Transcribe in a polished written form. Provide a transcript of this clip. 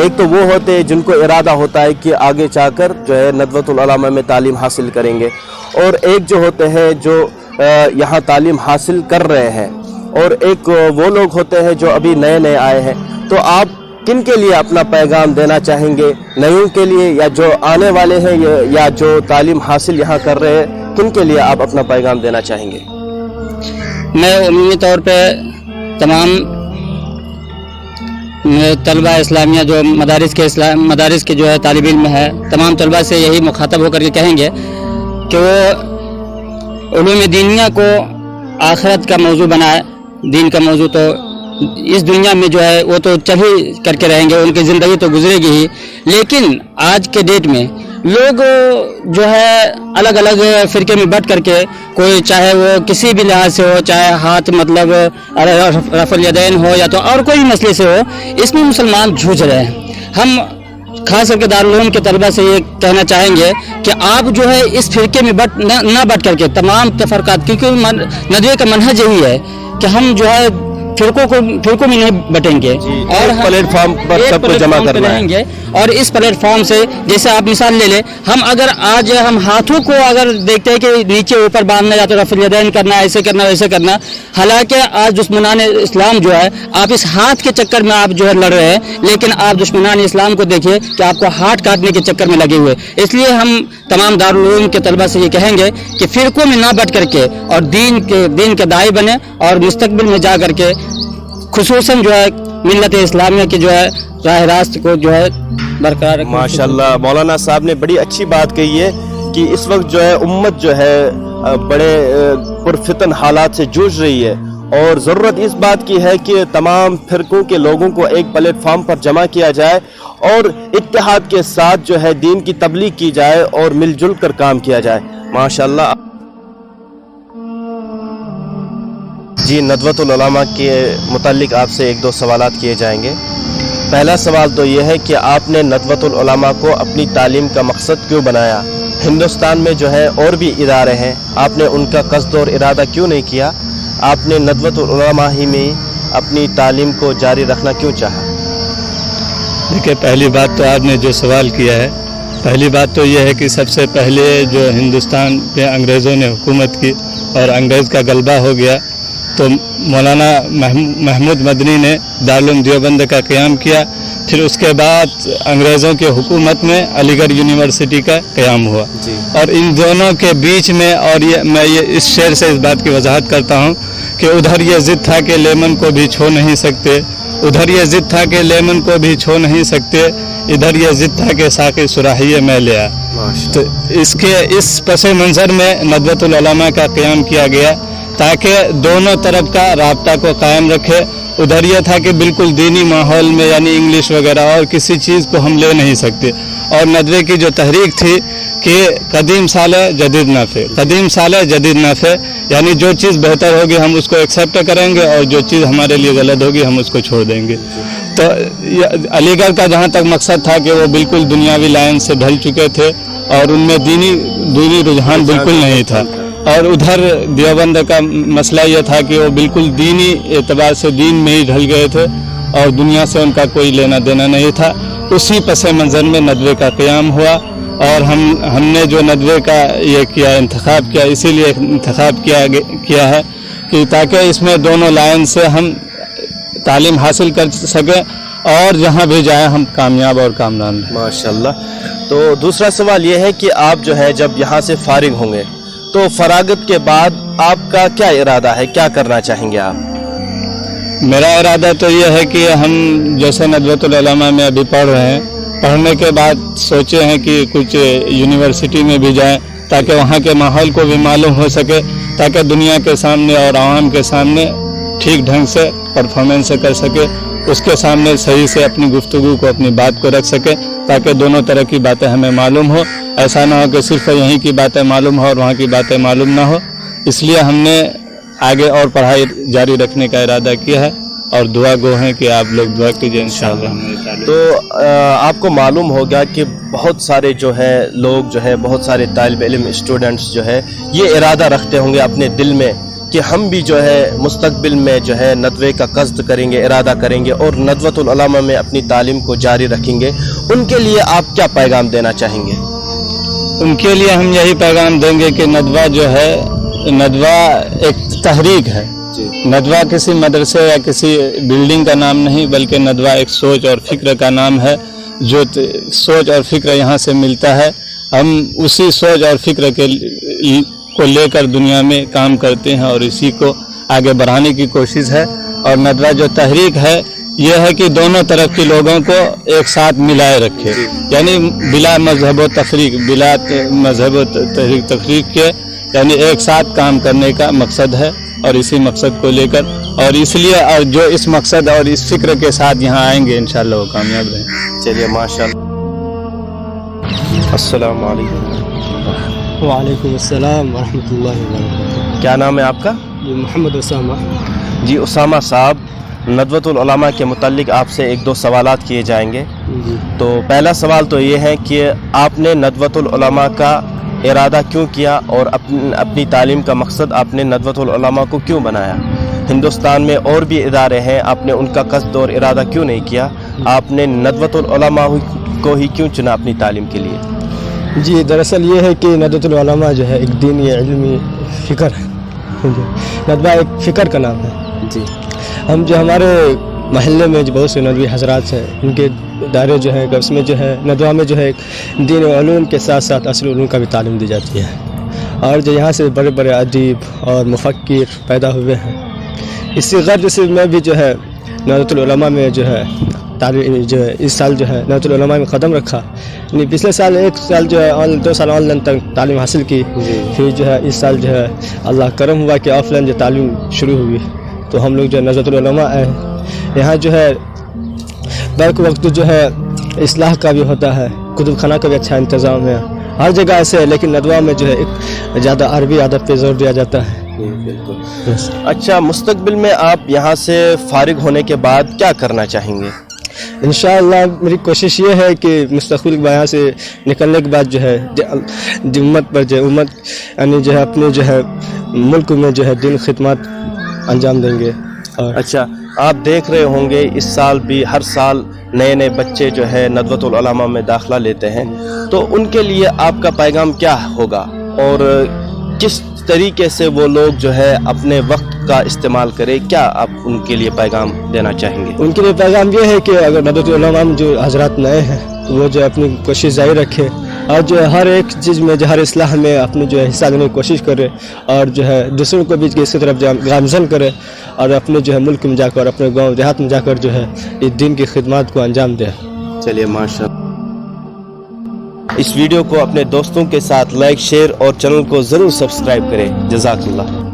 ایک تو وہ ہوتے ہیں جن کو ارادہ ہوتا ہے کہ آگے جا کر جو ہے ندوۃ العلماء میں تعلیم حاصل کریں گے، اور ایک جو ہوتے ہیں جو یہاں تعلیم حاصل کر رہے ہیں، اور ایک وہ لوگ ہوتے ہیں جو ابھی نئے نئے آئے ہیں۔ تو آپ کن کے لیے اپنا پیغام دینا چاہیں گے؟ نئیوں کے لیے، یا جو آنے والے ہیں، یا جو تعلیم حاصل یہاں کر رہے ہیں، کن کے لیے آپ اپنا پیغام دینا چاہیں گے؟ میں عمومی طور پہ تمام طلبہ اسلامیہ جو مدارس کے جو ہے طالب علم ہے، تمام طلبہ سے یہی مخاطب ہو کر کے کہیں گے کہ وہ علوم دینیہ کو آخرت کا موضوع بنائے۔ دین کا موضوع تو اس دنیا میں جو ہے وہ تو چل ہی کر کے رہیں گے، ان کی زندگی تو گزرے گی ہی، لیکن آج کے ڈیٹ میں لوگ جو ہے الگ الگ فرقے میں بٹ کر کے، کوئی چاہے وہ کسی بھی لحاظ سے ہو، چاہے ہاتھ مطلب رفع الیدین ہو یا تو اور کوئی مسئلے سے ہو، اس میں مسلمان جھوج رہے ہیں۔ ہم خاص کر کے دارالعلوم کے طلبہ سے یہ کہنا چاہیں گے کہ آپ جو ہے اس فرقے میں نہ بٹ کر کے تمام تفرقات، کیونکہ ندوے کا منہج یہی ہے کہ ہم جو ہے فرقوں میں نہیں بٹیں گے، اور پلیٹ فارم پر سب کو جمع کرنا ہے گے۔ اور اس پلیٹ فارم سے، جیسے آپ مثال لے لیں، ہم اگر آج ہم ہاتھوں کو اگر دیکھتے ہیں کہ نیچے اوپر باندھنا یا تو رفع الیدین کرنا، ایسے کرنا ویسے کرنا، حالانکہ آج دشمنان اسلام جو ہے آپ اس ہاتھ کے چکر میں آپ جو ہے لڑ رہے ہیں، لیکن آپ دشمنان اسلام کو دیکھیے کہ آپ کو ہاتھ کاٹنے کے چکر میں لگے ہوئے۔ اس لیے ہم تمام دارالعلوم کے طلبہ سے یہ کہیں گے کہ فرقوں میں نہ بٹ کر کے اور دین کے داعی بنے، اور مستقبل میں جا کر کے خصوصاً جو ہے ملت اسلامیہ کی جو ہے راہ راست کو جو ہے برقرار رکھنا۔ ماشاءاللہ مولانا صاحب نے بڑی اچھی بات کہی ہے کہ اس وقت جو ہے امت جو ہے بڑے پرفتن حالات سے جوجھ رہی ہے، اور ضرورت اس بات کی ہے کہ تمام فرقوں کے لوگوں کو ایک پلیٹ فارم پر جمع کیا جائے، اور اتحاد کے ساتھ جو ہے دین کی تبلیغ کی جائے، اور مل جل کر کام کیا جائے۔ ماشاءاللہ۔ جی، ندوۃ العلماء کے متعلق آپ سے ایک دو سوالات کیے جائیں گے۔ پہلا سوال تو یہ ہے کہ آپ نے ندوۃ العلماء کو اپنی تعلیم کا مقصد کیوں بنایا؟ ہندوستان میں جو ہے اور بھی ادارے ہیں، آپ نے ان کا قصد اور ارادہ کیوں نہیں کیا؟ آپ نے ندوۃ العلماء ہی میں اپنی تعلیم کو جاری رکھنا کیوں چاہا؟ دیکھیے، پہلی بات تو آپ نے جو سوال کیا ہے، پہلی بات تو یہ ہے کہ سب سے پہلے جو ہندوستان پہ انگریزوں نے حکومت کی اور انگریز کا غلبہ ہو گیا، تو مولانا محمود مدنی نے دارالعلوم دیوبند کا قیام کیا۔ پھر اس کے بعد انگریزوں کی حکومت میں علی گڑھ یونیورسٹی کا قیام ہوا، اور ان دونوں کے بیچ میں، اور میں اس شعر سے اس بات کی وضاحت کرتا ہوں کہ ادھر یہ ضد تھا کہ لیمن کو بھی چھو نہیں سکتے، ادھر یہ ضد تھا کہ لیمن کو بھی چھو نہیں سکتے، ادھر یہ ضد تھا کہ ساقی صراحی میں لیا۔ تو اس پس منظر میں ندوۃ العلماء کا قیام کیا گیا تاکہ دونوں طرف کا رابطہ کو قائم رکھے۔ ادھر یہ تھا کہ بالکل دینی ماحول میں، یعنی انگلش وغیرہ اور کسی چیز کو ہم لے نہیں سکتے، اور ندوے کی جو تحریک تھی کہ قدیم صالح جدید نافع، قدیم صالح جدید نافع، یعنی جو چیز بہتر ہوگی ہم اس کو ایکسیپٹ کریں گے، اور جو چیز ہمارے لیے غلط ہوگی ہم اس کو چھوڑ دیں گے۔ تو علی گڑھ کا جہاں تک مقصد تھا کہ وہ بالکل دنیاوی لائن سے ڈھل چکے تھے، اور ان میں دینی رجحان بالکل نہیں تھا، اور ادھر دیوبند کا مسئلہ یہ تھا کہ وہ بالکل دینی اعتبار سے دین میں ہی ڈھل گئے تھے، اور دنیا سے ان کا کوئی لینا دینا نہیں تھا۔ اسی پس منظر میں ندوے کا قیام ہوا، اور ہم نے جو ندوے کا یہ کیا انتخاب کیا، اسی لیے انتخاب کیا ہے کہ تاکہ اس میں دونوں لائن سے ہم تعلیم حاصل کر سکیں، اور جہاں بھی جائیں ہم کامیاب اور کامران رہیں۔ ماشاءاللہ۔ تو دوسرا سوال یہ ہے کہ آپ جو ہے جب یہاں سے فارغ ہوں گے تو فراغت کے بعد آپ کا کیا ارادہ ہے، کیا کرنا چاہیں گے آپ؟ میرا ارادہ تو یہ ہے کہ ہم جیسے ندوۃ العلماء میں ابھی پڑھ رہے ہیں، پڑھنے کے بعد سوچے ہیں کہ کچھ یونیورسٹی میں بھی جائیں تاکہ وہاں کے ماحول کو بھی معلوم ہو سکے، تاکہ دنیا کے سامنے اور عوام کے سامنے ٹھیک ڈھنگ سے پرفارمنس کر سکے، اس کے سامنے صحیح سے اپنی گفتگو کو، اپنی بات کو رکھ سکے، تاکہ دونوں طرح کی باتیں ہمیں معلوم ہو۔ ایسا نہ ہو کہ صرف یہیں کی باتیں معلوم ہو اور وہاں کی باتیں معلوم نہ ہو۔ اس لیے ہم نے آگے اور پڑھائی جاری رکھنے کا ارادہ کیا ہے، اور دعا گو ہیں کہ آپ لوگ دعا کیجئے انشاءاللہ۔ تو آپ کو معلوم ہوگا کہ بہت سارے جو ہے لوگ جو ہے، بہت سارے طالب علم اسٹوڈنٹس جو ہے یہ ارادہ رکھتے ہوں گے اپنے دل میں کہ ہم بھی جو ہے مستقبل میں جو ہے ندوے کا قصد کریں گے، ارادہ کریں گے اور ندوۃ العلماء میں اپنی تعلیم کو جاری رکھیں گے، ان کے لیے آپ کیا پیغام دینا چاہیں گے؟ ان کے لیے ہم یہی پیغام دیں گے کہ ندوہ جو ہے، ندوہ ایک تحریک ہے. ندوہ کسی مدرسے یا کسی بلڈنگ کا نام نہیں، بلکہ ندوہ ایک سوچ اور فکر کا نام ہے. جو سوچ اور فکر یہاں سے ملتا ہے، ہم اسی سوچ اور فکر کو لے کر دنیا میں کام کرتے ہیں اور اسی کو آگے بڑھانے کی کوشش ہے. اور ندوہ جو تحریک ہے یہ ہے کہ دونوں طرف کے لوگوں کو ایک ساتھ ملائے رکھے، یعنی بلا مذہب و تفریق، بلا مذہب و تفریق کے، یعنی ایک ساتھ کام کرنے کا مقصد ہے. اور اسی مقصد کو لے کر، اور اس لیے اور جو اس مقصد اور اس فکر کے ساتھ یہاں آئیں گے انشاءاللہ وہ کامیاب رہیں. چلیے ماشاءاللہ. السلام علیکم. وعلیکم السلام ورحمۃ اللہ وبرکاتہ. کیا نام ہے آپ کا؟ محمد اسامہ. جی اسامہ صاحب، ندوۃ العلماء کے متعلق آپ سے ایک دو سوالات کیے جائیں گے. جی تو پہلا سوال تو یہ ہے کہ آپ نے ندوۃ العلماء کا ارادہ کیوں کیا اور اپنی تعلیم کا مقصد آپ نے ندوۃ العلماء کو کیوں بنایا؟ ہندوستان میں اور بھی ادارے ہیں، آپ نے ان کا قصد اور ارادہ کیوں نہیں کیا؟ آپ نے ندوۃ العلماء کو ہی کیوں چنا اپنی تعلیم کے لیے؟ جی دراصل یہ ہے کہ ندوۃ العلماء جو ہے ایک دینی علمی فکر ہے. ندوہ ایک فکر کا نام ہے. جی ہم جو ہمارے محلے میں جو بہت سے ندوی حضرات ہیں، ان کے ادارے جو ہیں اس میں جو ہے ندوہ میں جو ہے دین و علوم کے ساتھ ساتھ اصل علوم کا بھی تعلیم دی جاتی ہے. اور جو یہاں سے بڑے بڑے ادیب اور مفکر پیدا ہوئے ہیں، اسی غرض سے میں بھی جو ہے ندوۃ العلماء میں جو ہے تعلیم جو ہے اس سال جو ہے ندوۃ العلماء میں قدم رکھا. پچھلے سال ایک سال جو ہے 2 سال آن لائن تک تعلیم حاصل کی. پھر جو ہے اس سال جو ہے اللہ کرم ہوا کہ آف لائن جو تعلیم شروع ہوئی، تو ہم لوگ جو ندوۃ العلماء آئے. یہاں جو ہے بیک وقت جو ہے اصلاح کا بھی ہوتا ہے، کتب خانہ کا بھی اچھا انتظام ہے. ہر جگہ ایسے ہے، لیکن ندوہ میں جو ہے ایک زیادہ عربی ادب پہ زور دیا جاتا ہے. اچھا، مستقبل میں آپ یہاں سے فارغ ہونے کے بعد کیا کرنا چاہیں گے؟ انشاءاللہ میری کوشش یہ ہے کہ مستقبل میں یہاں سے نکلنے کے بعد جو ہے امت پر جو امت یعنی جو ہے اپنے جو ہے ملک میں جو ہے دین خدمات انجام دیں گے. اور اچھا، آپ دیکھ رہے ہوں گے اس سال بھی ہر سال نئے نئے بچے جو ہے ندوۃ العلماء میں داخلہ لیتے ہیں، تو ان کے لیے آپ کا پیغام کیا ہوگا اور کس طریقے سے وہ لوگ جو ہے اپنے وقت کا استعمال کرے؟ کیا آپ ان کے لیے پیغام دینا چاہیں گے؟ ان کے لیے پیغام یہ ہے کہ اگر ندوۃ العلماء میں جو حضرات نئے ہیں تو وہ جو اپنی کوشش جاری رکھے اور جو ہے ہر ایک چیز میں جو ہر اصلاح میں اپنی جو ہے حصہ لینے کی کوشش کرے اور جو ہے دوسروں کو بھی اس کی طرف گامزن کرے اور اپنے جو ہے ملک میں جا کر اپنے گاؤں دیہات میں جا کر جو ہے اس دین کی خدمات کو انجام دے. چلیے ماشاءاللہ. اس ویڈیو کو اپنے دوستوں کے ساتھ لائک، شیئر اور چینل کو ضرور سبسکرائب کریں. جزاک اللہ.